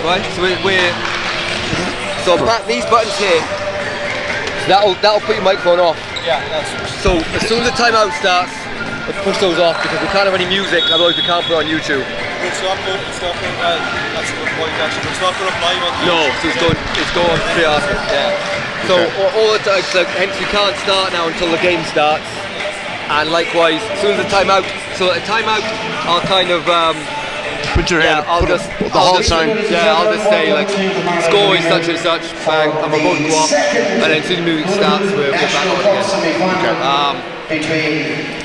right? So these buttons here, that'll put your microphone off. Yeah, that's so as soon as the timeout starts, push those off because we can't have any music, otherwise we can't put it on YouTube. It's not going, that's a good point actually. It's not going up live on No, so it's going straight after. Yeah. So all the time, hence we can't start now until the game starts. And likewise, as soon as the timeout, so at timeout, I'll kind of put your hand, I'll just say like score is such and such, bang, and we're both go off, and then as soon as the music starts, we're back on again.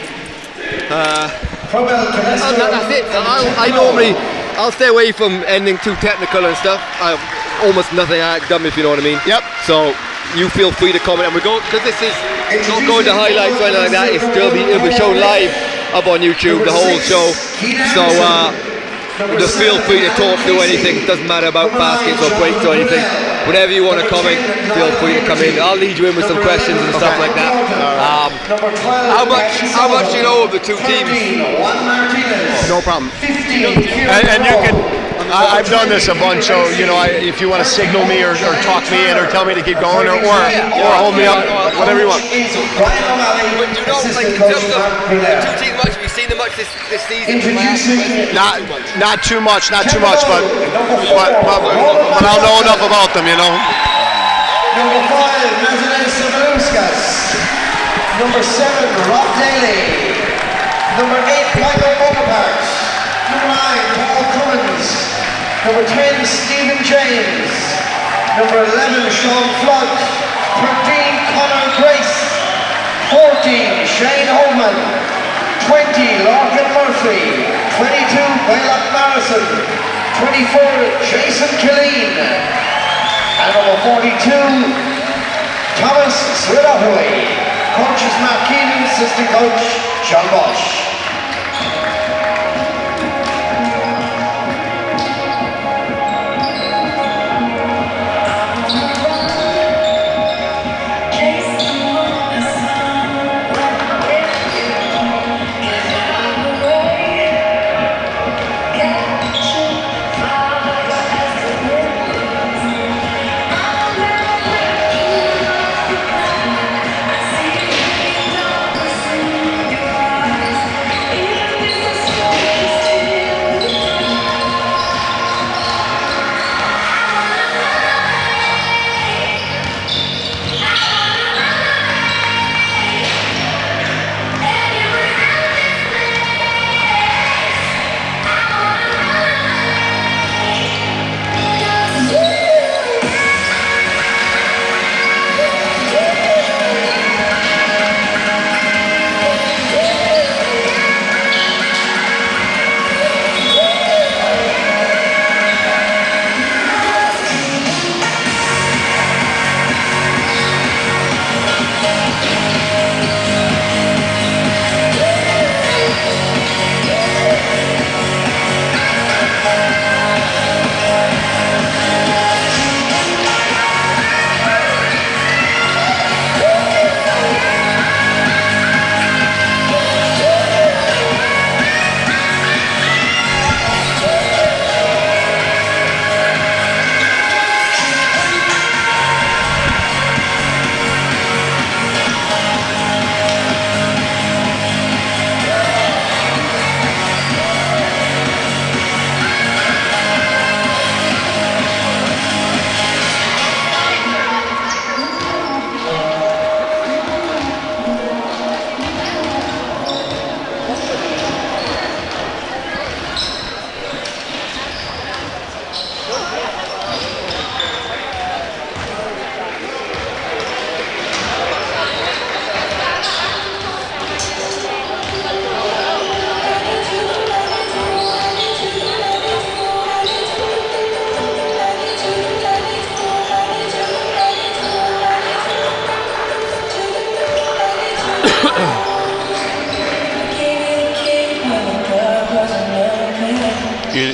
That's it. I'll stay away from anything too technical and stuff. Almost nothing done, if you know what I mean. Yep. So you feel free to comment, and we go because this is not going to highlights or anything like that. It'll be shown live up on YouTube, the whole show. So just feel free to talk through anything. Doesn't matter about baskets or breaks or anything. Whatever you want to comment, feel free to come in. I'll lead you in with some questions and stuff like that. How much do you know of the two teams? No problem. And you can. I've done this a bunch, so if you want to signal me or talk me in or tell me to keep going or hold me up, whatever you want. But in terms of the two teams, much have you seen them much this season? Not too much, but I'll know enough about them, Number 5, Mazanay Sabauskas. Number 7, Rob Daly. Number 8, Michael Bonaparte. Number 9, Paul Cummins. Number 10, Stephen James. Number 11, Sean Flood. 13, Conor Grace. 14, Shane Holman. 20, Larkin Murphy. 22, Baylock Morrison. 24, Jason Killeen. And number 42, Thomas Swidopoly. Coach is Matt Keenan, assistant coach Sean Bosch.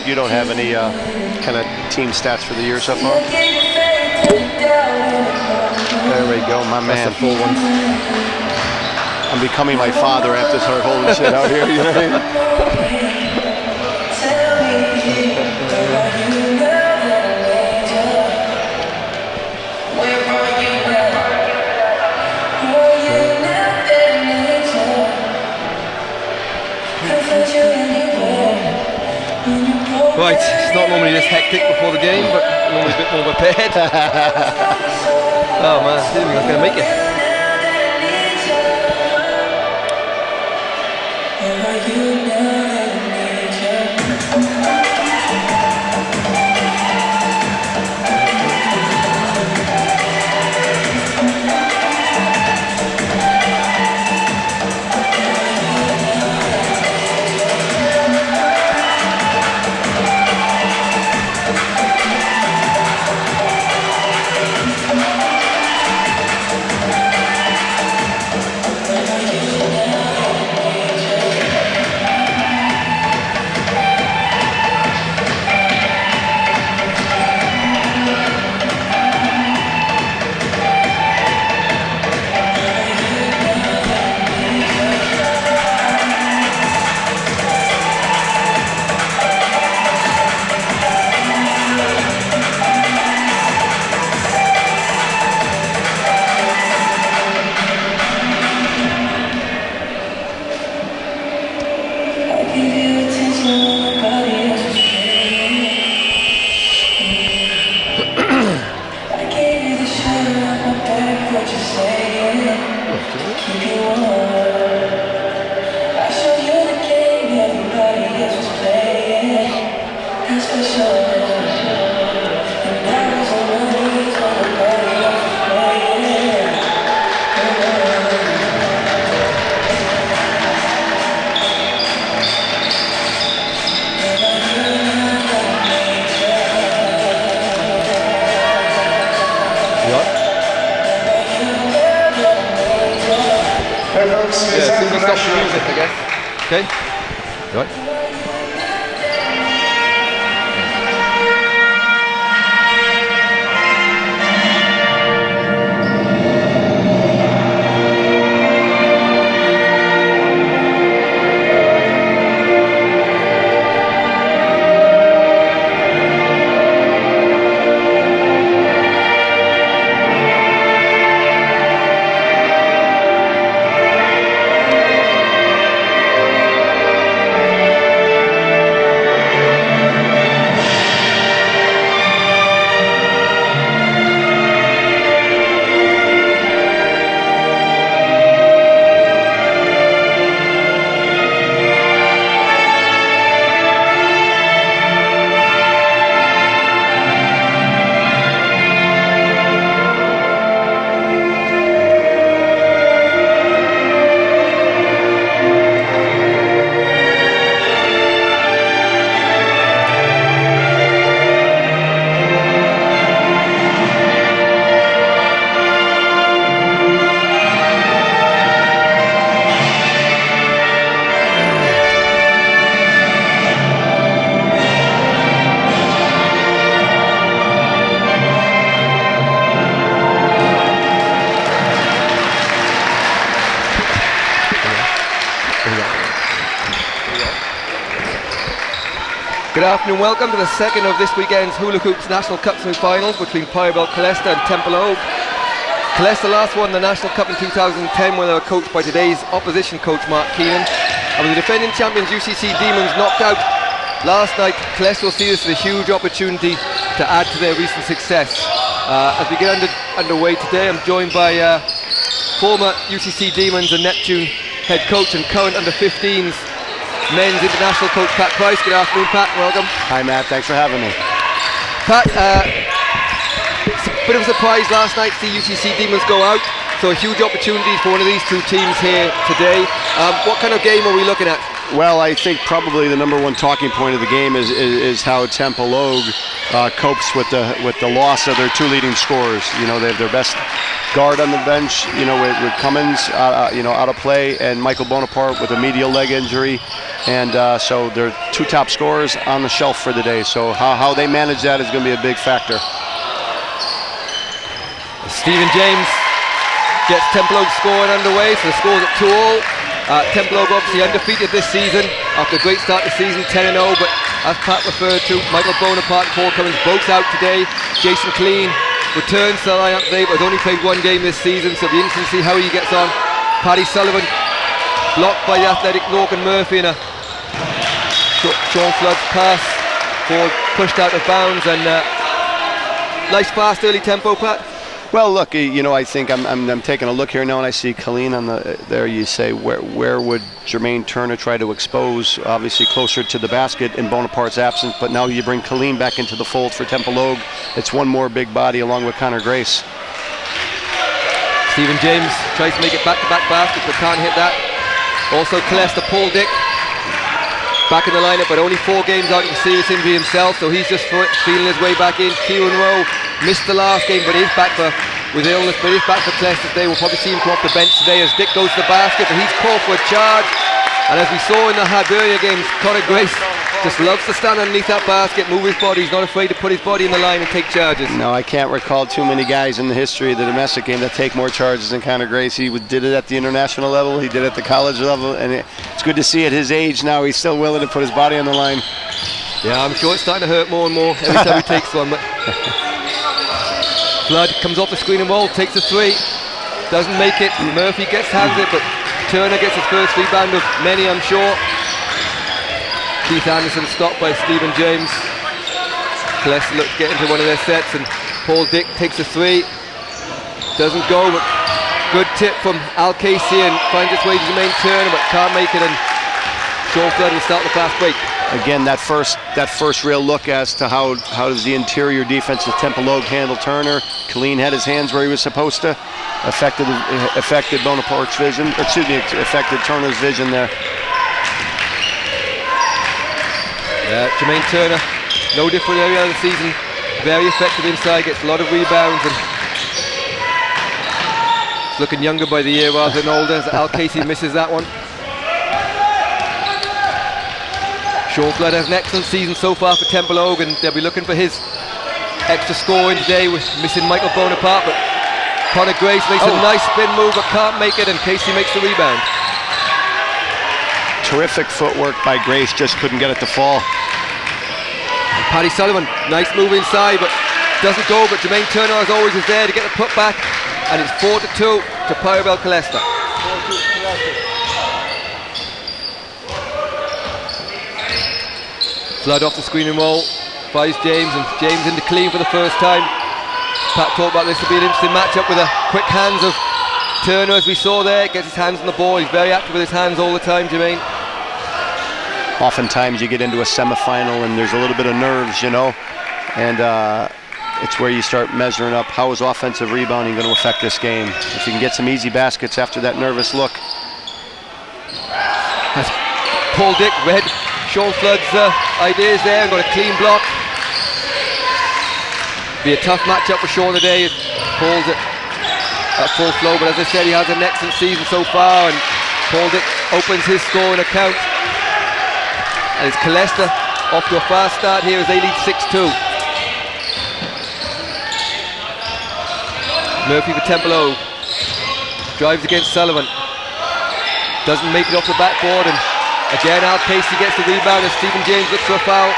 You don't have any kind of team stats for the year so far? There we go, my man. That's the full one. I'm becoming my father after start holding shit out here, you know what I mean? normally this hectic before the game, but normally a bit more prepared. Oh man, I didn't think I was going to make it. Okay. Right. Good afternoon, welcome to the second of this weekend's Hula Hoops National Cup semi-finals between Pyrobel Killester and Templeogue. Killester last won the National Cup in 2010 when they were coached by today's opposition coach Mark Keenan. And with the defending champions UCC Demons knocked out last night, Killester will see this as a huge opportunity to add to their recent success. As we get underway today, I'm joined by former UCC Demons and Neptune head coach and current under-15s men's international coach Pat Price. Good afternoon, Pat. Welcome. Hi, Matt. Thanks for having me. Pat, it's a bit of a surprise last night to see UCC Demons go out. So a huge opportunity for one of these two teams here today. What kind of game are we looking at? Well, I think probably the number one talking point of the game is how Templeogue copes with the loss of their two leading scorers. You know, they have their best guard on the bench, you know, with Cummins, out of play, and Michael Bonaparte with a medial leg injury. And so they're two top scorers on the shelf for the day. So how they manage that is going to be a big factor. Stephen James gets Templeogue scoring underway, so the score's at 2-all. Templeogue obviously undefeated this season after a great start to the season, 10-0, but as Pat referred to, Michael Bonaparte and Paul Cummins both out today. Jason Clean returns to the lineup today, but has only played one game this season, so it'll be interesting to see how he gets on. Paddy Sullivan blocked by the athletic Lorcan Murphy, and a Sean Flood's pass Ball pushed out of bounds, and nice fast early tempo, Pat. Well, look, you know, I think I'm taking a look here now, and I see Colleen on there. You say where would Jermaine Turner try to expose? Obviously closer to the basket in Bonaparte's absence, but now you bring Colleen back into the fold for Templeogue. It's one more big body along with Connor Grace. Stephen James tries to make it back-to-back basket, but can't hit that. Also Killester, Paul Dick back in the lineup, but only 4 games out of a serious injury himself, so he's just feeling his way back in. Kieran Rowe missed the last game, but is back with illness, but is back for Killester today. We'll probably see him come off the bench today as Dick goes to the basket, but he's called for a charge. And as we saw in the Hibernia games, Connor Grace just loves to stand underneath that basket, move his body. He's not afraid to put his body in the line and take charges. No, I can't recall too many guys in the history of the domestic game that take more charges than Connor Grace. He did it at the international level, he did it at the college level, and it's good to see at his age now he's still willing to put his body on the line. Yeah, I'm sure it's starting to hurt more and more every time he takes one. But Flood comes off the screen and roll, takes a 3, doesn't make it. Murphy gets hands it, but Turner gets his first rebound of many, I'm sure. Keith Anderson stopped by Stephen James. Killester looks to get into one of their sets, and Paul Dick takes a 3. Doesn't go, but good tip from Al Casey and finds its way to Jermaine Turner, but can't make it, and Sean Flood will start the fast break. Again, that first real look as to how does the interior defense of Templeogue handle Turner. Colleen had his hands where he was supposed to. Affected Bonaparte's vision, affected Turner's vision there. Jermaine Turner, no different than every other season. Very effective inside, gets a lot of rebounds, and he's looking younger by the year rather than older, as Al Casey misses that one. Sean Flood has an excellent season so far for Templeogue, and they'll be looking for his extra scoring today with missing Michael Bonaparte, but Connor Grace makes a nice spin move but can't make it, and Casey makes the rebound. Terrific footwork by Grace, just couldn't get it to fall. And Paddy Sullivan, nice move inside but doesn't go, but Jermaine Turner as always is there to get the putback, and it's 4-2 to Pyrobel Killester. Flood off the screen and roll, finds James, and James into clean for the first time. Pat talked about this to be an interesting matchup with the quick hands of Turner, as we saw there. Gets his hands on the ball, he's very active with his hands all the time, Jermaine. Oftentimes you get into a semifinal and there's a little bit of nerves, you know, and it's where you start measuring up how is offensive rebounding going to affect this game. If you can get some easy baskets after that nervous look. Paul Dick read Sean Flood's ideas there and got a clean block. Be a tough matchup for Sean today. Paul's at full flow, but as I said, he has an excellent season so far, and Paul Dick opens his scoring account. And it's Killester off to a fast start here as they lead 6-2. Murphy for Templeogue. Drives against Sullivan. Doesn't make it off the backboard, and again Al Casey gets the rebound as Stephen James looks for a foul.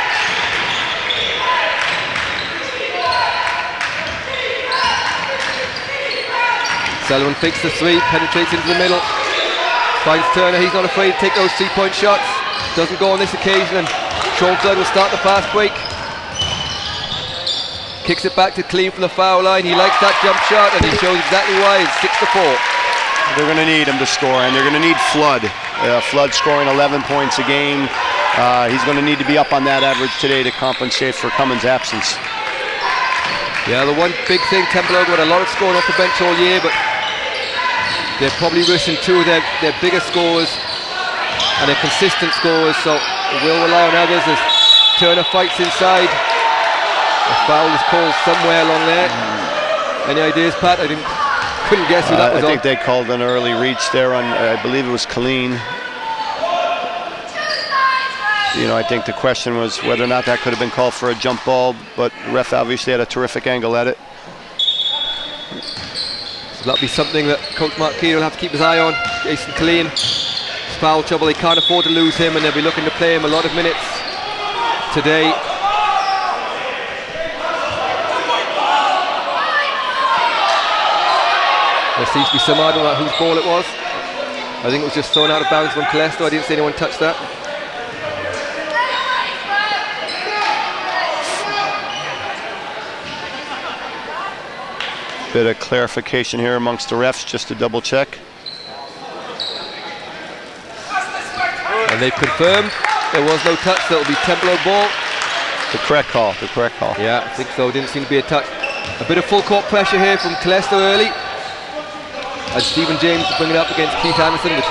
Sullivan fakes the 3, penetrates into the middle. Finds Turner, he's not afraid to take those 3-point shots. Doesn't go on this occasion, and Sean Flood will start the fast break. Kicks it back to Clean from the foul line. He likes that jump shot, and he shows exactly why. It's 6-4. They're going to need him to score, and they're going to need Flood. Flood scoring 11 points a game. He's going to need to be up on that average today to compensate for Cummins' absence. Yeah, the one big thing, Templeogue got a lot of scoring off the bench all year, but they're probably missing 2 of their biggest scorers and their consistent scorers, so they will rely on others as Turner fights inside. A foul is called somewhere along there. Any ideas, Pat? Couldn't guess who that was I think they called an early reach there on, I believe it was Colleen. You know, I think the question was whether or not that could have been called for a jump ball, but the ref obviously had a terrific angle at it. So that'll be something that Coach Mark Keane will have to keep his eye on. Jason Colleen, foul trouble, they can't afford to lose him, and they'll be looking to play him a lot of minutes today. There seems to be some argument about whose ball it was. I think it was just thrown out of bounds from Killester. I didn't see anyone touch that. Bit of clarification here amongst the refs, just to double check. And they've confirmed there was no touch, so it'll be Templeogue ball. The correct call, the correct call. Yeah, I think so. Didn't seem to be a touch. A bit of full court pressure here from Killester early. And Stephen James to bring it up against Keith Anderson with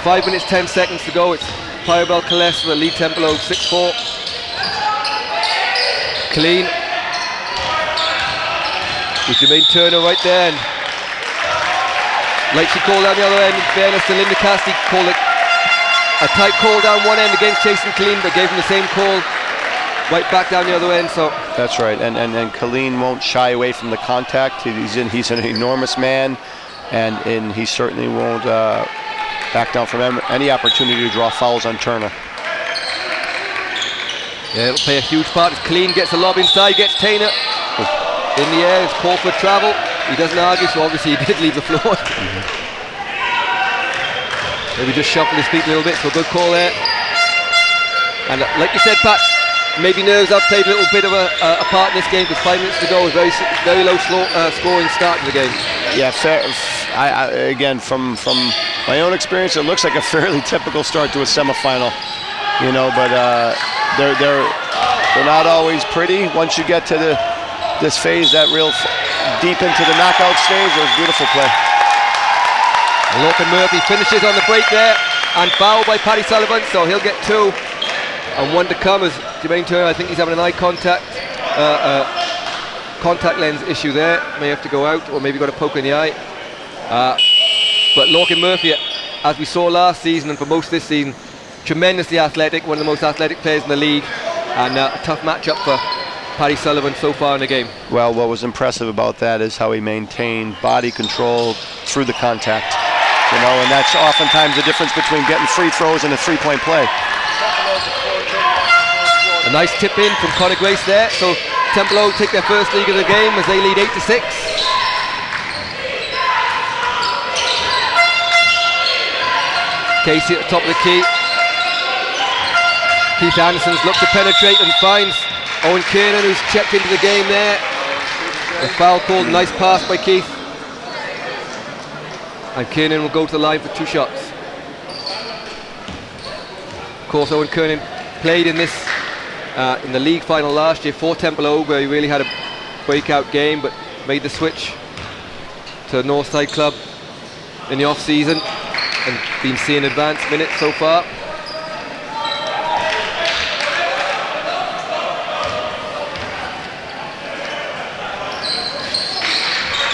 5 minutes 10 seconds to go. It's Pyrobel Killester that lead Templeogue 6-4. Clean. With Jermaine Turner right there. And like she called down the other end, in fairness to Linda Cassidy, called it a tight call down one end against Jason Clean, but gave him the same call right back down the other end. So that's right, and Colleen won't shy away from the contact. He's an enormous man, and he certainly won't back down from any opportunity to draw fouls on Turner. Yeah, it'll play a huge part. As Clean gets a lob inside, gets Tainer in the air. It's called for travel. He doesn't argue, so obviously he did leave the floor. Maybe just shuffle his feet a little bit, so a good call there. And like you said, Pat, maybe nerves have played a little bit of a part in this game, because 5 minutes to go is very low scoring start to the game. Yeah, fair. Again, from my own experience, it looks like a fairly typical start to a semifinal. You know, but they're not always pretty. Once you get to this phase, that real deep into the knockout stage, it was beautiful play. Lorcan Murphy finishes on the break there, and fouled by Paddy Sullivan, so he'll get 2. And 1 to come as Jermaine Turner, I think he's having an eye contact lens issue there. May have to go out, or maybe got a poke in the eye. But Lorcan Murphy, as we saw last season and for most of this season, tremendously athletic, one of the most athletic players in the league, and a tough matchup for Paddy Sullivan so far in the game. Well, what was impressive about that is how he maintained body control through the contact. You know, and that's oftentimes the difference between getting free throws and a three-point play. A nice tip in from Conor Grace there, so Templeogue take their first lead of the game as they lead 8-6. Casey at the top of the key. Keith Anderson's looked to penetrate and finds Owen Kiernan, who's checked into the game there. A foul called, nice pass by Keith. And Kiernan will go to the line for 2 shots. Of course, Owen Kiernan played in this in the league final last year for Templeogue, where he really had a breakout game, but made the switch to Northside Club in the off-season and been seeing advanced minutes so far.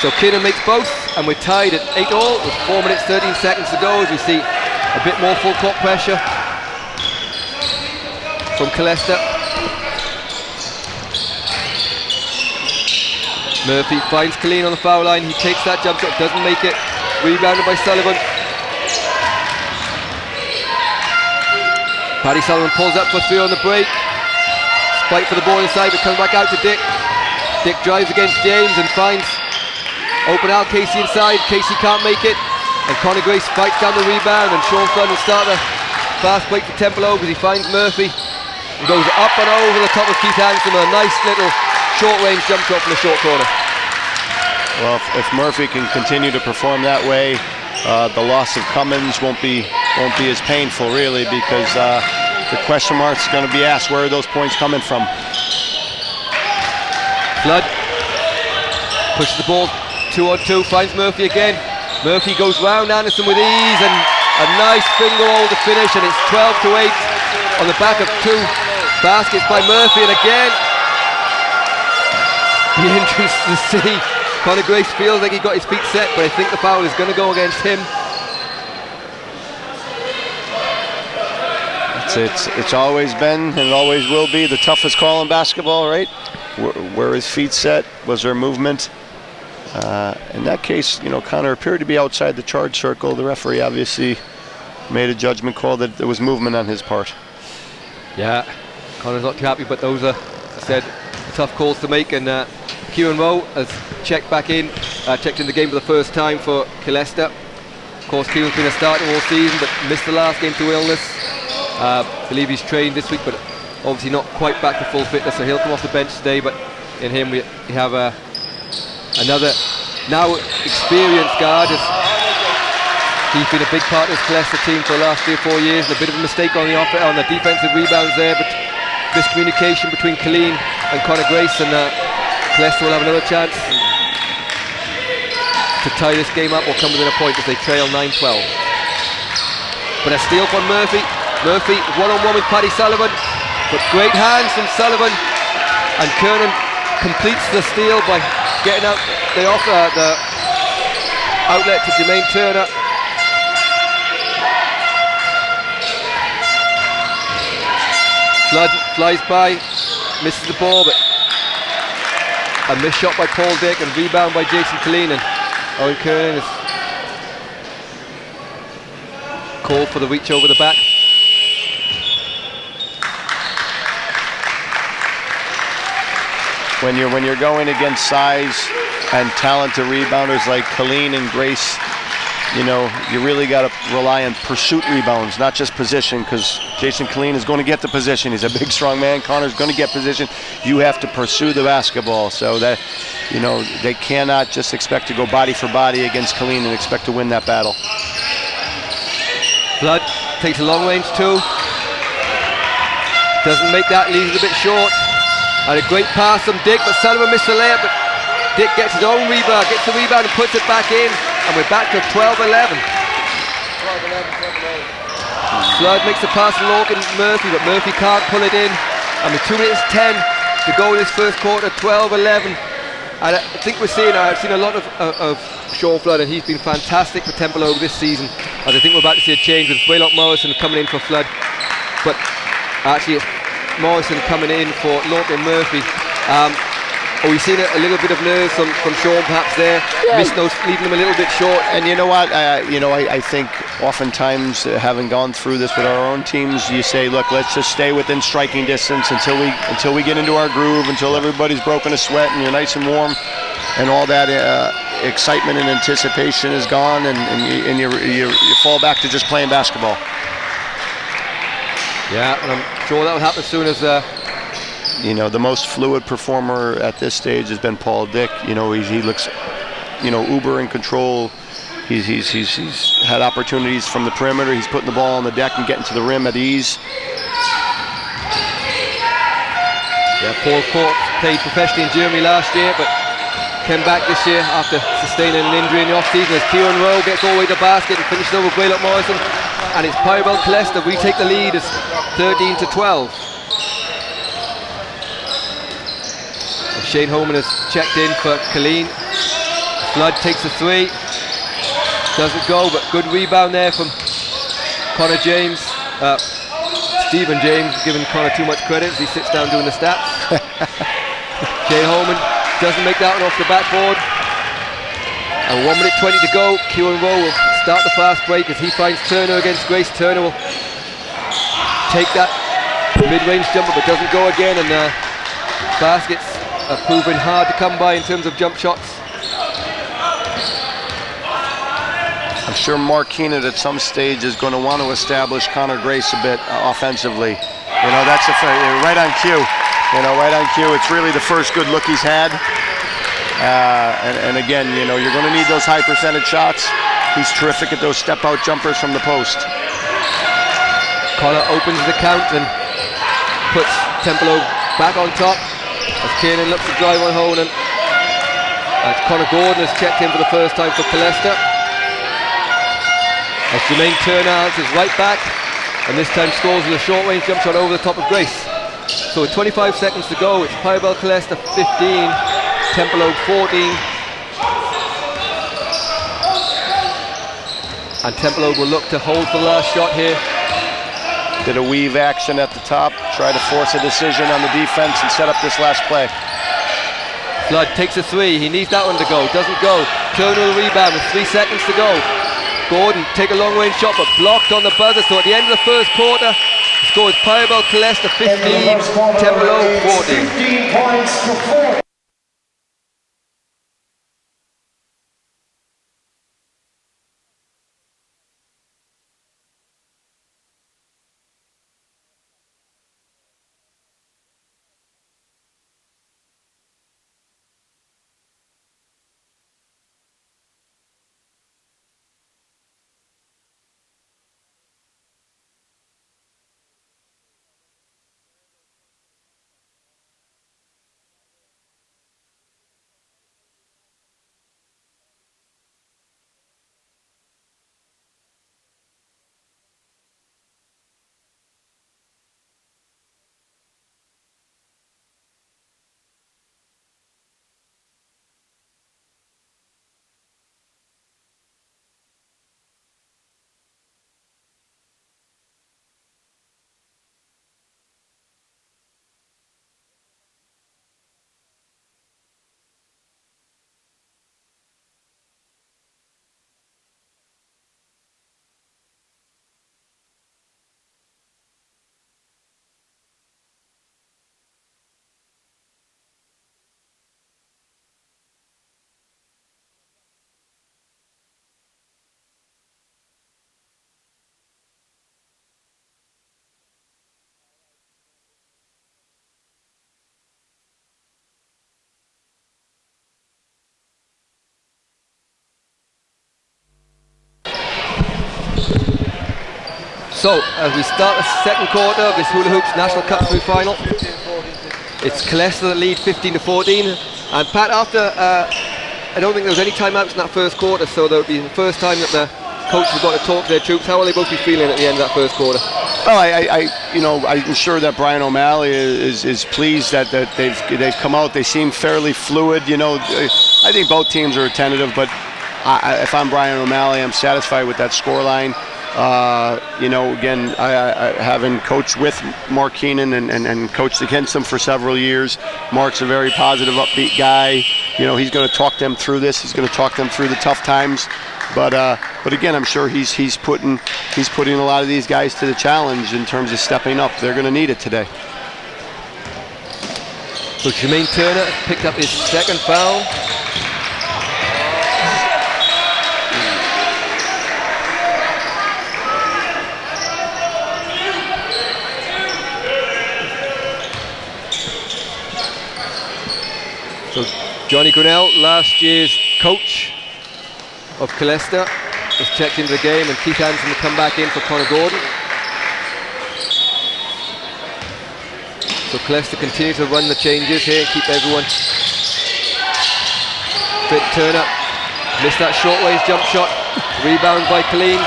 So Kiernan makes both, and we're tied at 8-all with 4 minutes 13 seconds to go, as we see a bit more full court pressure from Killester. Murphy finds Colleen on the foul line. He takes that jump shot, doesn't make it. Rebounded by Sullivan. Paddy Sullivan pulls up for 3 on the break. Fight for the ball inside, but comes back out to Dick. Dick drives against James and finds open out Casey inside. Casey can't make it, and Conor Grace fights down the rebound, and Sean Flynn will start the fast break for Templeogue as he finds Murphy and goes up and over the top of Keith Anderson with a nice little short-range jump shot from the short corner. Well, if Murphy can continue to perform that way, the loss of Cummins won't be as painful, really, because the question mark's going to be asked, where are those points coming from? Flood pushes the ball 2-on-2, finds Murphy again. Murphy goes round Anderson with ease, and a nice finger roll to finish, and it's 12-8 on the back of 2 baskets by Murphy, and again the entrance to the city. Conor Grace feels like he got his feet set, but I think the foul is going to go against him. It's always been, and it always will be, the toughest call in basketball, right? Where his feet set, was there movement? In that case, you know, Conor appeared to be outside the charge circle. The referee obviously made a judgment call that there was movement on his part. Yeah, Conor's not too happy, but those are, as I said, tough calls to make. And Kieran Rowe has checked back in, checked in the game for the first time for Killester. Of course, Kieran's been a starter all season, but missed the last game through illness. Believe he's trained this week, but obviously not quite back to full fitness, so he'll come off the bench today. But in him we have another now experienced guard. He's been a big part of this Killester team for the last 3 or 4 years, and a bit of a mistake on the defensive rebounds there, but miscommunication between Killeen and Conor Grace, and Killester will have another chance to tie this game up or come within a point as they trail 9-12. But a steal from Murphy. Murphy one-on-one with Paddy Sullivan, but great hands from Sullivan, and Kernan completes the steal by getting out the outlet to Jermaine Turner. Flood flies by, misses the ball, but a missed shot by Paul Dick and rebound by Jason Killeen, and Owen Kernan is called for the reach over the back. When you're going against size and talented rebounders like Killeen and Grace, you know, you really got to rely on pursuit rebounds, not just position, because Jason Killeen is going to get the position. He's a big, strong man. Connor's going to get position. You have to pursue the basketball, so that, you know, they cannot just expect to go body for body against Killeen and expect to win that battle. Flood takes a long range two. Doesn't make that, leaves it a bit short. And a great pass from Dick, but Sullivan missed the layup, but Dick gets his own rebound, gets the rebound and puts it back in, and we're back to 12-11. Flood makes the pass to Logan Murphy, but Murphy can't pull it in, and with 2 minutes 10 to go in this first quarter, 12-11. And I think I've seen a lot of Sean Flood, and he's been fantastic for Templeogue this season, as I think we're about to see a change with Braylock Morrison coming in for Flood, but actually it's Morrison coming in for Logan Murphy. We've seen a little bit of nerves from Sean perhaps there, leaving him a little bit short. And you know what, I think oftentimes, having gone through this with our own teams, you say, look, let's just stay within striking distance until we get into our groove, until everybody's broken a sweat and you're nice and warm, and all that excitement and anticipation is gone, and you fall back to just playing basketball. Yeah, and I'm sure that will happen as soon as you know, the most fluid performer at this stage has been Paul Dick. You know, he looks, you know, uber in control. He's had opportunities from the perimeter. He's putting the ball on the deck and getting to the rim at ease. Yeah, Paul Court played professionally in Germany last year, but came back this year after sustaining an injury in the off-season as Kieran Rowe gets all the way to the basket and finishes over Braylock Morrison. And it's Pyrobel Killester. We take the lead as 13-12. Shane Holman has checked in for Killeen. Flood takes a three. Doesn't go, but good rebound there from Connor James. Stephen James giving Connor too much credit as he sits down doing the stats. Shane Holman doesn't make that one off the backboard. And 1 minute 20 to go. Kieran Rowe will start the fast break as he finds Turner against Grace. Turner will take that mid-range jumper, but doesn't go again, and baskets are proving hard to come by in terms of jump shots. I'm sure Mark Keenan at some stage is going to want to establish Conor Grace a bit offensively. You know, that's right on cue. You know, right on cue. It's really the first good look he's had. And again, you know, you're going to need those high percentage shots. He's terrific at those step-out jumpers from the post. Connor opens the count and puts Templeogue back on top as Kiernan looks to drive on Honan. As Connor Gordon has checked in for the first time for Killester. As Jermaine Turner answers right back, and this time scores with a short-range jump shot over the top of Grace. So with 25 seconds to go, it's Pyrobel Killester 15, Templeogue 14. And Templeogue will look to hold for the last shot here. Did a weave action at the top, try to force a decision on the defense and set up this last play. Flood takes a three, he needs that one to go, doesn't go. Turner will rebound with 3 seconds to go. Gordon take a long range shot but blocked on the buzzer, so at the end of the first quarter, the score is Pyrobel Killester 15, Templeogue 14. 15 points to 4. So, as we start the second quarter of this Hula Hoops National Cup semi-final, it's Killester that lead 15-14. And Pat, after, I don't think there was any timeouts in that first quarter, so that would be the first time that the coaches got to talk to their troops. How will they both be feeling at the end of that first quarter? Well, I'm sure that Brian O'Malley is pleased that they've come out. They seem fairly fluid. I think both teams are tentative, but if I'm Brian O'Malley, I'm satisfied with that scoreline. Again, I having coached with Mark Keenan and coached against him for several years. Mark's a very positive, upbeat guy. He's going to talk them through this. He's going to talk them through the tough times. But again, I'm sure he's putting a lot of these guys to the challenge in terms of stepping up. They're going to need it today. So Jermaine Turner picked up his second foul. So Johnny Grinnell, last year's coach of Killester, has checked into the game, and Keith Hansen will come back in for Connor Gordon. So Killester continues to run the changes here and keep everyone fit. Turner missed that short waist jump shot. Rebound by Colleen.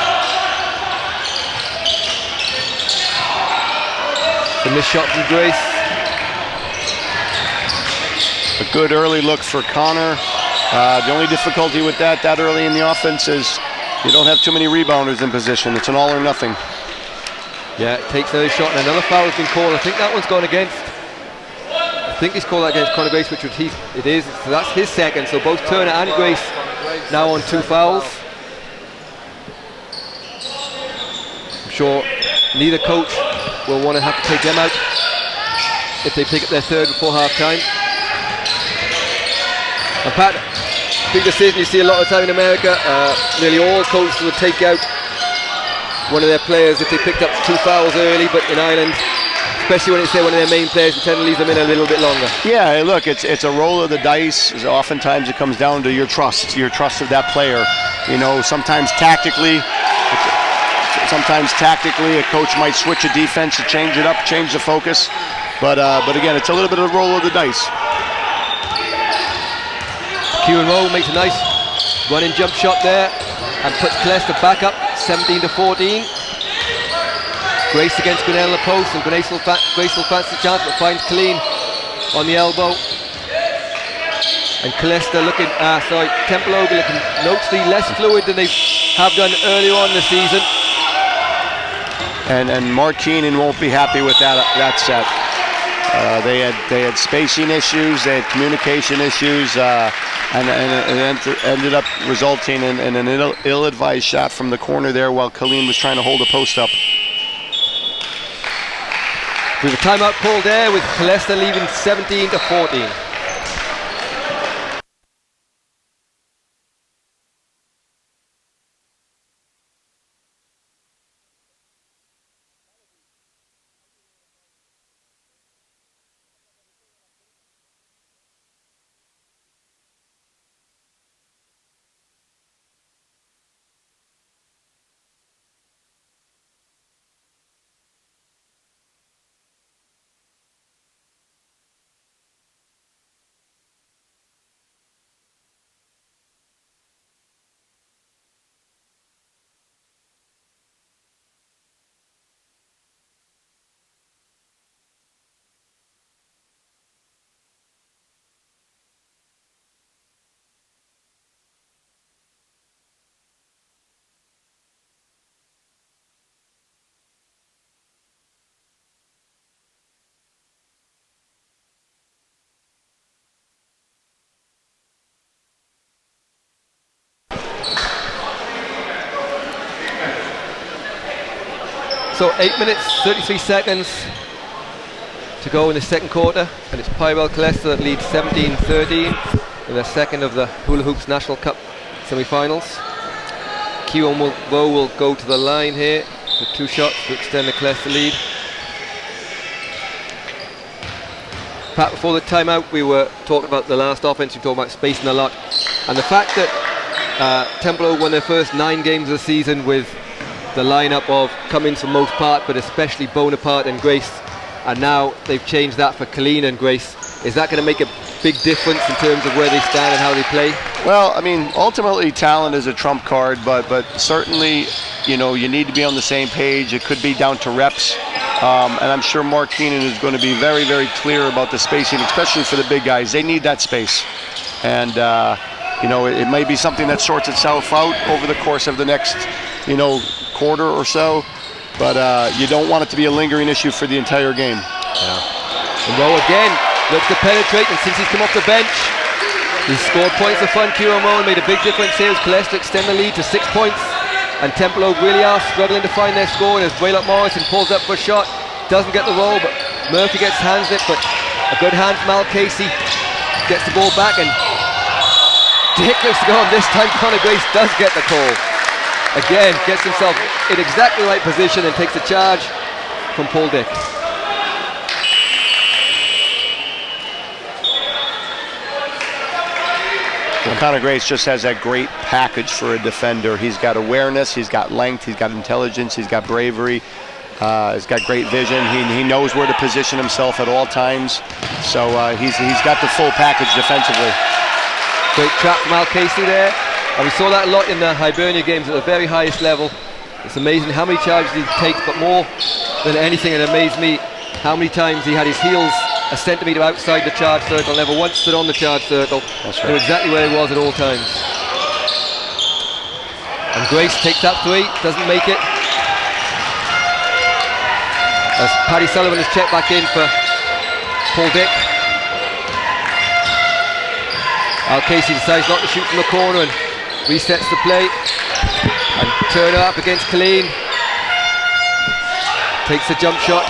The missed shot from Grace. A good early look for Connor. The only difficulty with that early in the offense is you don't have too many rebounders in position. It's an all or nothing. Yeah, it takes another shot, and another foul has been called. I think that one's gone against. I think he's called that against Connor Grace, which it is. So that's his second. So both Turner and Grace now on 2 fouls. I'm sure neither coach will want to have to take them out if they pick up their third before half time. And Pat, big decision you see a lot of time in America. Nearly all coaches would take out one of their players if they picked up 2 fouls early, but in Ireland, especially when it's one of their main players, they tend to leave them in a little bit longer. Yeah, look, it's a roll of the dice. Oftentimes it comes down to your trust of that player. Sometimes tactically, a coach might switch a defense to change it up, change the focus. But again, it's a little bit of a roll of the dice. Kieran Rowe makes a nice running jump shot there and puts Killester back up 17-14. Grace against Grinnell in the post, and Grace will fancy the chance, but finds Colleen on the elbow. And Killester Templeogue looking noticeably less fluid than they have done earlier on in the season. And Mark Keenan won't be happy with that set. They had spacing issues, they had communication issues, and it ended up resulting in an ill-advised shot from the corner there while Colleen was trying to hold a post up. We have a timeout called there with Killester leaving 17-14. So 8 minutes, 33 seconds to go in the second quarter, and it's Pyrobel Killester that leads 17-13 in their second of the Hula Hoops National Cup semi-finals. Kieran Rowe will go to the line here with 2 shots to extend the Killester lead. Pat, before the timeout, we were talking about the last offense, we were talking about spacing a lot, and the fact that Templeogue won their first 9 games of the season with the lineup of Cummins for most part, but especially Bonaparte and Grace, and now they've changed that for Colleen and Grace. Is that going to make a big difference in terms of where they stand and how they play? Well, I mean, ultimately talent is a trump card, but certainly, you know, you need to be on the same page. It could be down to reps, and I'm sure Mark Keenan is going to be very, very clear about the spacing, especially for the big guys. They need that space, and you know, it may be something that sorts itself out over the course of the next, you know, quarter or so, but you don't want it to be a lingering issue for the entire game. And Rowe again looks to penetrate, and since he's come off the bench, he's scored points for fun. Kieran Rowe made a big difference here as Killester extend the lead to 6 points, and Templeogue really are struggling to find their score, and as Waylott Morrison pulls up for a shot, doesn't get the roll, but Murphy gets hands it, but a good hand from Al Casey, gets the ball back, and Dick looks to go on. This time Conor Grace does get the call. Again, gets himself in exactly the right position and takes the charge from Paul Dick. Well, Conor Grace just has that great package for a defender. He's got awareness, he's got length, he's got intelligence, he's got bravery, he's got great vision. He knows where to position himself at all times. So he's got the full package defensively. Great trap from Al Casey there. And we saw that a lot in the Hibernia games at the very highest level. It's amazing how many charges he takes, but more than anything, it amazed me how many times he had his heels a centimetre outside the charge circle, never once stood on the charge circle. That's right. Knew exactly where he was at all times. And Grace takes that three, doesn't make it. As Paddy Sullivan is checked back in for Paul Dick. Al Casey decides not to shoot from the corner and resets the play. And Turner up against Colleen. Takes the jump shot.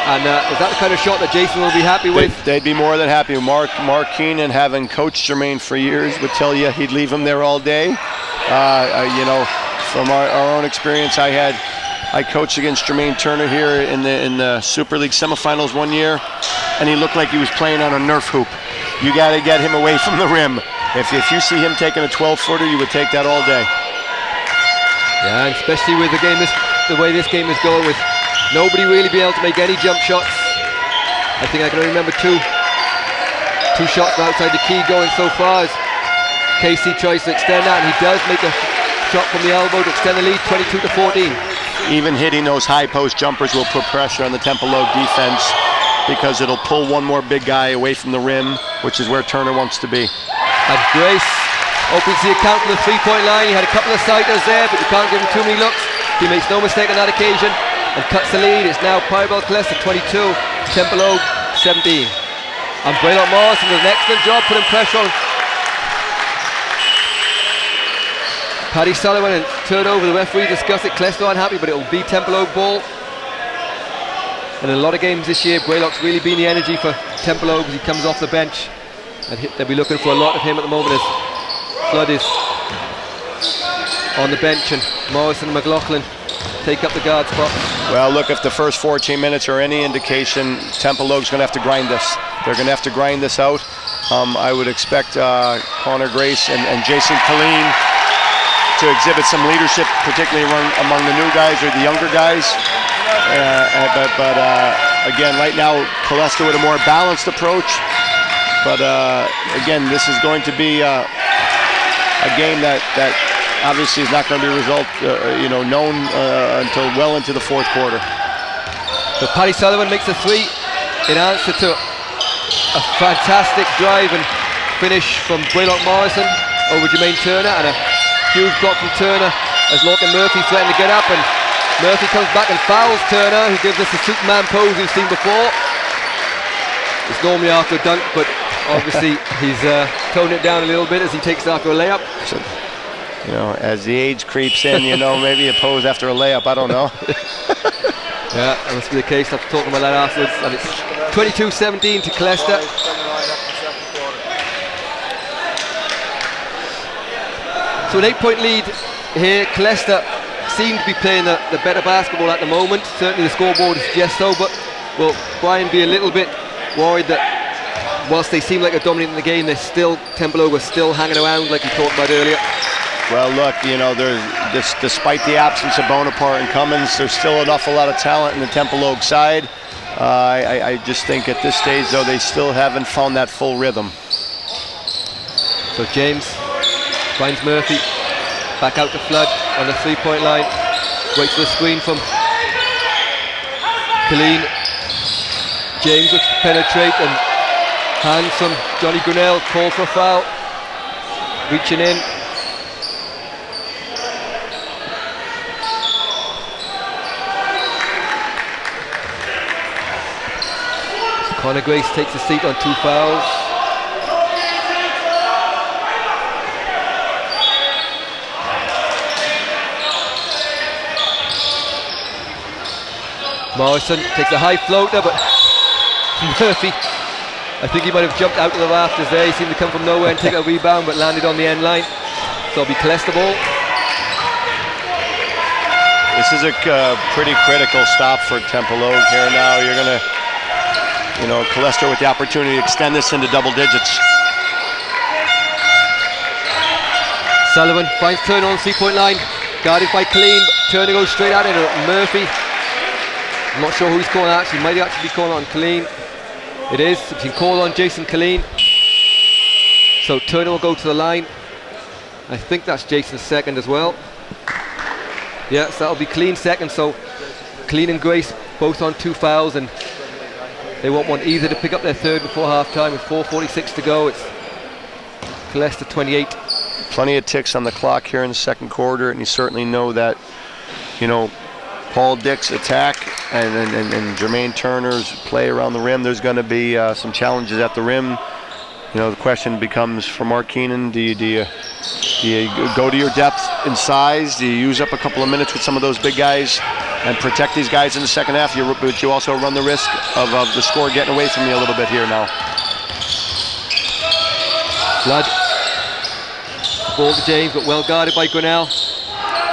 And is that the kind of shot that Jason will be happy with? They'd be more than happy. Mark Keenan, having coached Jermaine for years, would tell you he'd leave him there all day. You know, from our own experience, I coached against Jermaine Turner here in the Super League semifinals one year, and he looked like he was playing on a Nerf hoop. You got to get him away from the rim. If you see him taking a 12-footer, you would take that all day. Yeah, and especially with the way this game is going, with nobody really being able to make any jump shots. I think I can only remember two shots from outside the key going so far, as Casey tries to extend that, and he does make a shot from the elbow to extend the lead, 22-14. Even hitting those high post jumpers will put pressure on the Templeogue defense, because it'll pull one more big guy away from the rim, which is where Turner wants to be. And Grace opens the account from the three-point line. He had a couple of sighters there, but you can't give him too many looks. He makes no mistake on that occasion and cuts the lead. It's now Pyrobel Killester 22, Templeogue 17. And Waylott Morrison does an excellent job putting pressure on Paddy Sullivan, and turnover. The referee discussed it. Killester unhappy, but it will be Templeogue ball. And in a lot of games this year, Braylock's really been the energy for Templeogue as he comes off the bench. And they'll be looking for a lot of him at the moment as Flood is on the bench and Morrison and McLaughlin take up the guard spot. Well, look, if the first 14 minutes are any indication, Templeogue's going to have to grind this. They're going to have to grind this out. I would expect Conor Grace and Jason Colleen to exhibit some leadership, particularly among the new guys or the younger guys. But again, right now, Killester with a more balanced approach. But again, this is going to be a game that obviously is not going to be known until well into the fourth quarter. So Paddy Sullivan makes a three in answer to a fantastic drive and finish from Waylott Morrison over Jermaine Turner, and a huge block from Turner as Lorcan Murphy threatened to get up, and Murphy comes back and fouls Turner, who gives us the Superman pose we've seen before. It's normally after a dunk, but obviously he's toned it down a little bit as he takes it after a layup. So, you know, as the age creeps in, maybe a pose after a layup, I don't know. Yeah, that must be the case. I'll have to talk about that afterwards. And it's 22-17 to Killester. So an 8-point lead here. Killester seem to be playing the better basketball at the moment. Certainly the scoreboard suggests so, but will Brian be a little bit worried that whilst they seem like they're dominating the game, Templeogue are still hanging around like we talked about earlier? Well, look, despite the absence of Bonaparte and Cummins, there's still a lot of talent in the Templeogue side. I just think at this stage, though, they still haven't found that full rhythm. So James finds Murphy, back out to Flood on the 3-point line, waits for the screen from Killeen. James looks to penetrate and hands from Johnny Grinnell, call for a foul, reaching in. Connor Grace takes a seat on 2 fouls. Morrison takes a high floater, but Murphy, I think he might have jumped out of the rafters there. He seemed to come from nowhere and take a rebound, but landed on the end line. So it'll be Killester ball. This is a pretty critical stop for Templeogue here now. You're going to, Killester with the opportunity to extend this into double digits. Sullivan finds Turner on the 3-point line, guarded by Killeen, but Turner goes straight at it. Murphy, I'm not sure who he's calling out. He might actually be calling on Killeen. It is. He can call on Jason Killeen. So Turner will go to the line. I think that's Jason's second as well. Yes, that'll be Killeen's second. So Killeen and Grace both on 2 fouls, and they want one either to pick up their third before half-time with 4:46 to go. It's Killester 28. Plenty of ticks on the clock here in the second quarter, and you certainly know that, Paul Dick's attack and Jermaine Turner's play around the rim, there's going to be some challenges at the rim. The question becomes for Mark Keenan, do you go to your depth in size? Do you use up a couple of minutes with some of those big guys and protect these guys in the second half? But you also run the risk of the score getting away from you a little bit here now. Flood. Ball to James, but well guarded by Grinnell.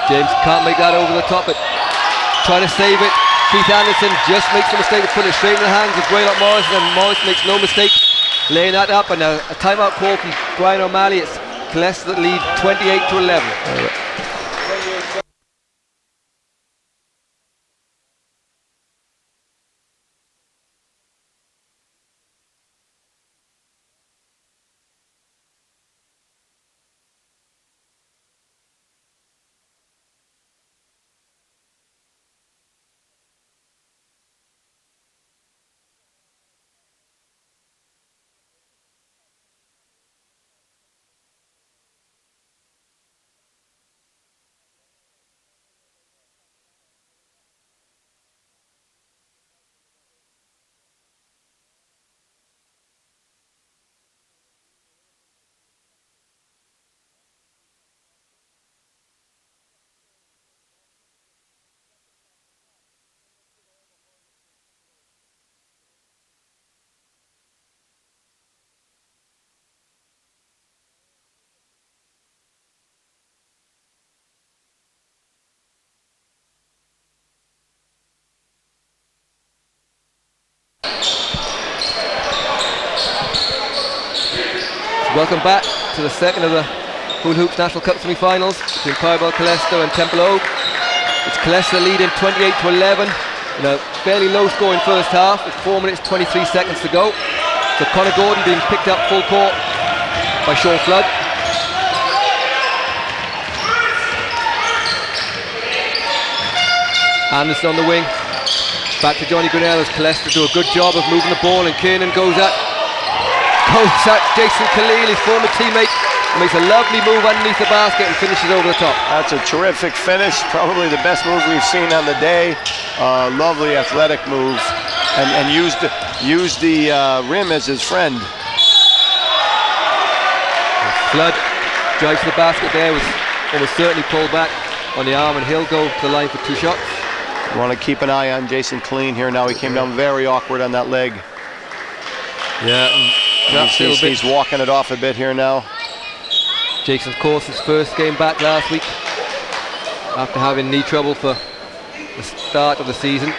James can't make that over the top, but trying to save it. Keith Anderson just makes the mistake of putting it straight in the hands of Braylon Morrison, and Morrison makes no mistake laying that up, and a timeout call from Brian O'Malley. It's Killester that lead 28-11. Welcome back to the second of the Hula Hoops National Cup semi-finals between Pyrobel Killester and Templeogue. It's Killester leading 28-11 in a fairly low-scoring first half with 4 minutes 23 seconds to go. So Connor Gordon being picked up full court by Sean Flood. Anderson on the wing, back to Johnny Grinnell as Killester do a good job of moving the ball, and Kiernan goes at Jason Killeen, his former teammate, and makes a lovely move underneath the basket and finishes over the top. That's a terrific finish, probably the best move we've seen on the day. Lovely athletic move, and used the rim as his friend. Flood drives to the basket there, was almost certainly pulled back on the arm, and he'll go to the line for 2 shots. You want to keep an eye on Jason Killeen here now. He came down very awkward on that leg. Yeah. He's walking it off a bit here now. Jason, of course, his first game back last week after having knee trouble for the start of the season.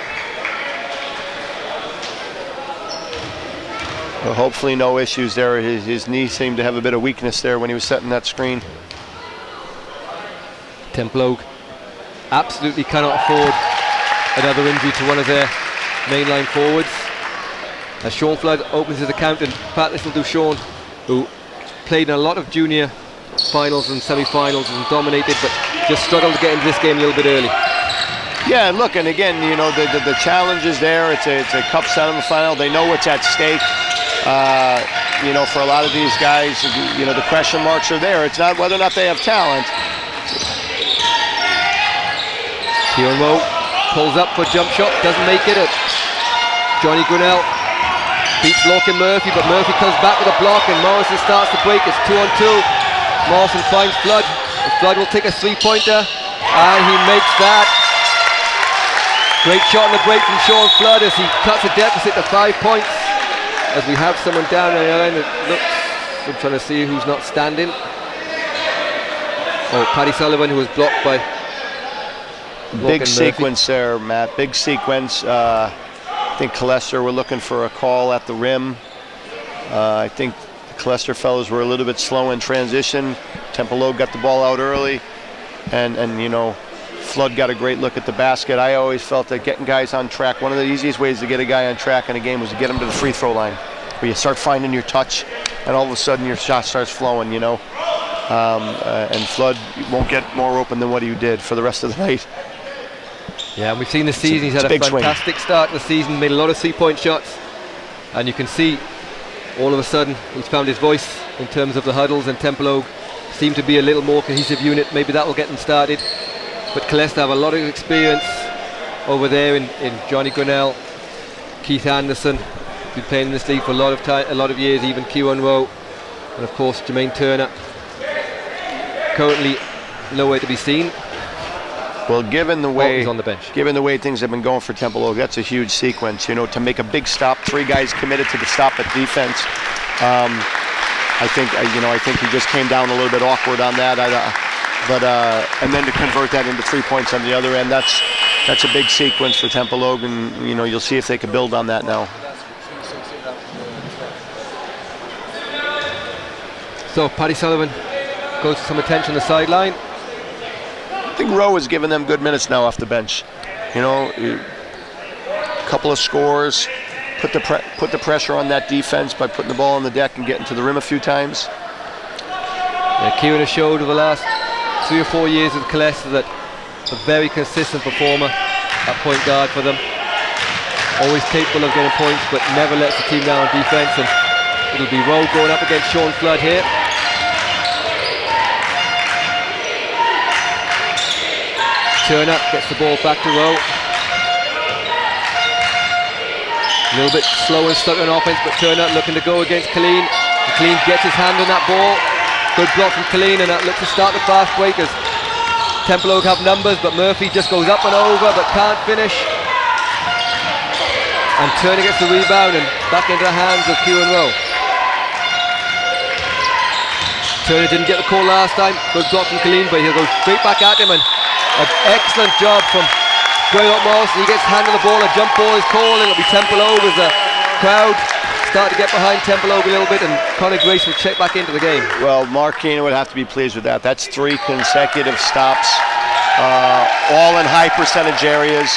Well, hopefully no issues there. His knee seemed to have a bit of weakness there when he was setting that screen. Templeogue absolutely cannot afford another injury to one of their mainline forwards. As Sean Flood opens his account, and Pat, this will do Sean, who played in a lot of junior finals and semi-finals and dominated, but just struggled to get into this game a little bit early. Yeah, look, and again, you know, the challenge is there. It's a cup semifinal. They know what's at stake. You know, for a lot of these guys, you know, the question marks are there. It's not whether or not they have talent. Kieran Rowe pulls up for a jump shot, doesn't make it. Johnny Grinnell beats Lorcan Murphy, but Murphy comes back with a block, and Morrison starts to break. It's 2-on-2. Morrison finds Flood. Flood will take a three-pointer, and he makes that. Great shot on the break from Sean Flood as he cuts a deficit to 5 points. As we have someone down on the other end, it looks, I'm trying to see who's not standing. Oh, Paddy Sullivan, who was blocked by Big sequence there, Matt. Big sequence. I think Killester were looking for a call at the rim. I think the Killester fellows were a little bit slow in transition. Templeogue got the ball out early, and you know, Flood got a great look at the basket. I always felt that getting guys on track, one of the easiest ways to get a guy on track in a game was to get him to the free throw line, where you start finding your touch, and all of a sudden your shot starts flowing, you know. And Flood won't get more open than what he did for the rest of the night. Yeah, and we've seen this season, he's had a fantastic start to the season, made a lot of three-point shots, and you can see all of a sudden he's found his voice in terms of the huddles, and Templeogue seem to be a little more cohesive unit. Maybe that will get them started. But Killester have a lot of experience over there in Johnny Grinnell, Keith Anderson, been playing in this league for a lot of years, even Kieran Rowe, and of course Jermaine Turner. Currently nowhere to be seen. Well, given the way he's on the bench. Given the way things have been going for Templeogue, that's a huge sequence. You know, to make a big stop, 3 guys committed to the stop at defense. I think he just came down a little bit awkward on that. And then to convert that into 3 points on the other end, that's a big sequence for Templeogue, and you know, you'll see if they can build on that now. So Paddy Sullivan goes to some attention on the sideline. I think Rowe has given them good minutes now off the bench. You know, a couple of scores, put the pressure on that defense by putting the ball on the deck and getting to the rim a few times. Yeah, Kieran has showed over the last 3 or 4 years with Killester that a very consistent performer at point guard for them. Always capable of getting points, but never lets the team down on defense. And it'll be Rowe going up against Sean Flood here. Turner gets the ball back to Rowe. A little bit slow and stuck on offense, but Turner looking to go against Colleen. Colleen gets his hand on that ball. Good block from Colleen, and that looks to start the fast break as Templeogue have numbers, but Murphy just goes up and over but can't finish. And Turner gets the rebound and back into the hands of Kieran Rowe. Turner didn't get the call last time. Good block from Colleen, but he'll go straight back at him, and an excellent job from Graham Morrison. He gets handed the ball, a jump ball is called, and it'll be Templeogue as the crowd start to get behind Templeogue a little bit, and Conor Grace will check back into the game. Well, Mark Keenan would have to be pleased with that. That's 3 consecutive stops, all in high percentage areas,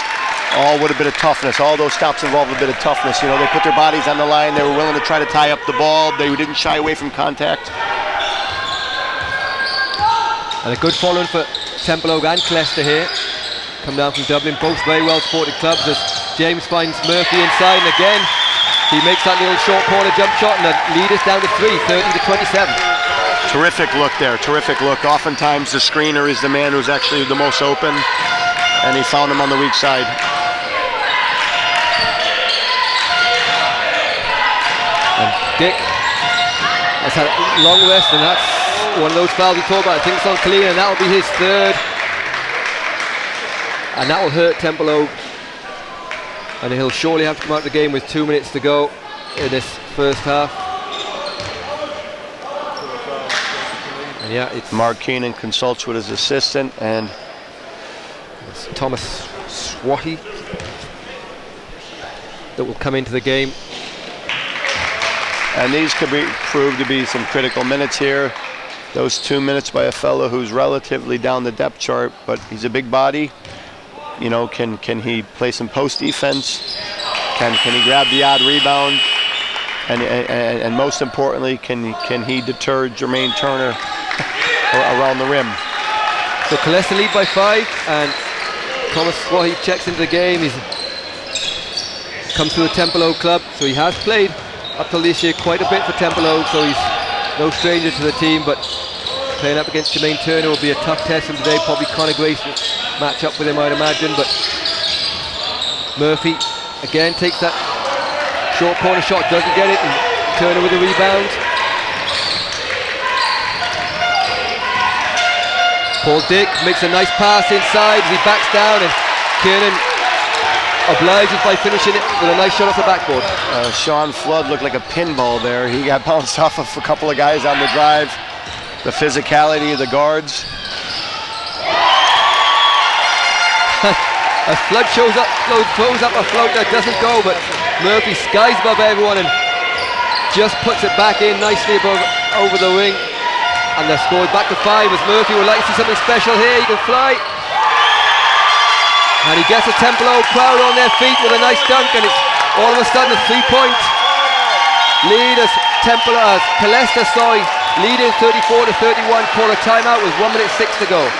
all with a bit of toughness. All those stops involve a bit of toughness. You know, they put their bodies on the line. They were willing to try to tie up the ball. They didn't shy away from contact. And a good following for Templeogue and Killester here. Come down from Dublin, both very well supported clubs, as James finds Murphy inside, and again he makes that little short corner jump shot, and the lead is down to 3, 30-27. Terrific look there, terrific look. Oftentimes the screener is the man who's actually the most open, and he found him on the weak side. And Dick has had a long rest, and that's one of those fouls we talked about. I think it's on Colleen, and that will be his 3rd. And that will hurt Templeogue. And he'll surely have to come out of the game with 2 minutes to go in this first half. And yeah, it's Mark Keenan consults with his assistant, and it's Thomas Swatty that will come into the game. And these could prove to be some critical minutes here. those 2 minutes by a fellow who's relatively down the depth chart, but he's a big body. You know, can he play some post defense? Can he grab the odd rebound? And most importantly, can he deter Jermaine Turner around the rim? So Killester lead by 5, and Thomas Swahi checks into the game. He's comes to the Templeogue club, so he has played up till this year quite a bit for Templeogue, so he's no stranger to the team, but playing up against Jermaine Turner will be a tough test for him today. Probably Conor Grace will match up with him, I'd imagine, but Murphy again takes that short corner shot, doesn't get it, and Turner with a rebound. Paul Dick makes a nice pass inside as he backs down, and Kiernan obliges by finishing it with a nice shot off the backboard. Sean Flood looked like a pinball there. He got bounced off of a couple of guys on the drive. The physicality of the guards. As Flood throws up a float that doesn't go, but Murphy skies above everyone and just puts it back in nicely over the ring. And they're scored back to 5 as Murphy would like to see something special here. He can fly. And he gets a Templeogue crowd on their feet with a nice dunk, and it's all of a sudden a 3-point lead as Killester leading 34-31, call a timeout with 1 minute 6 to go.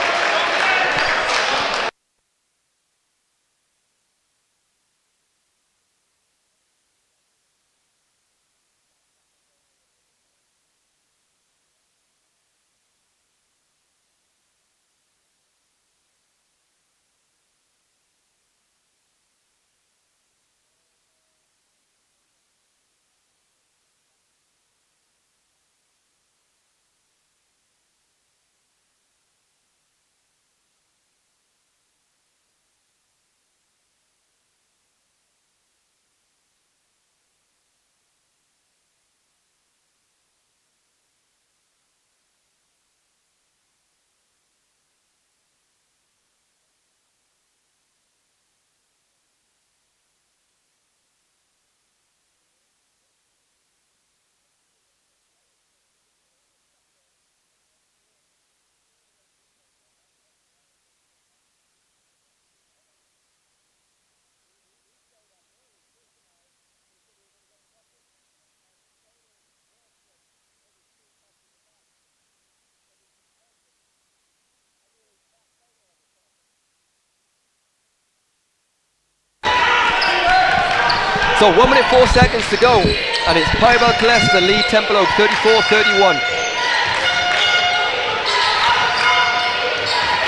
So 1 minute 4 seconds to go, and it's Pyrobel Killester lead Templeogue 34-31.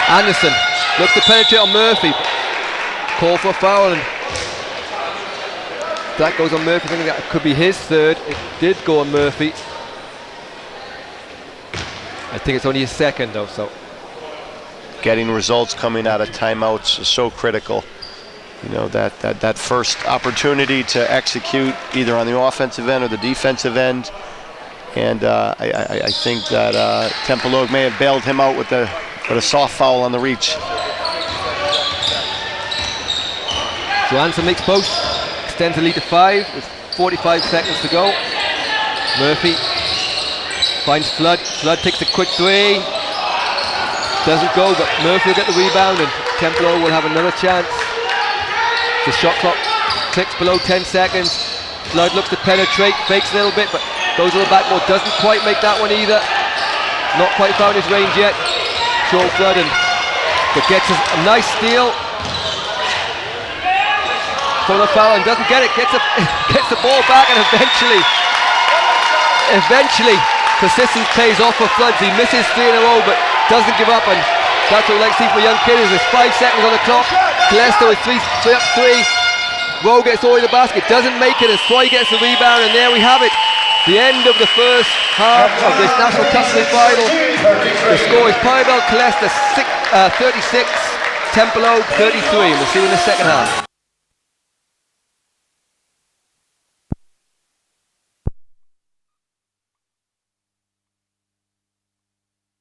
Anderson looks to penetrate on Murphy. Call for a foul, and that goes on Murphy. I think that could be his third. It did go on Murphy. I think it's only his second though, so. Getting results coming out of timeouts is so critical. You know, that first opportunity to execute either on the offensive end or the defensive end. And I think that Templeogue may have bailed him out with a soft foul on the reach. So Anderson makes post, extends the lead to 5 with 45 seconds to go. Murphy finds Flood. Flood takes a quick 3. Doesn't go, but Murphy will get the rebound, and Templeogue will have another chance. The shot clock ticks below 10 seconds. Flood looks to penetrate, fakes a little bit, but goes to the backboard. Doesn't quite make that one either. Not quite found his range yet. Short Flood, but gets a nice steal for the foul and doesn't get it. Gets the ball back, and eventually persistence pays off for Flood. He misses 3 in a row, but doesn't give up, and that's what we like to see from a young kid. There's 5 seconds on the clock. Killester with 3 up 3. Rowe gets all in the basket, doesn't make it, and Swy gets the rebound, and there we have it. The end of the first half of this National Cup final. The score is Pyrobel Killester 36, Templeogue 33. We'll see you in the second half.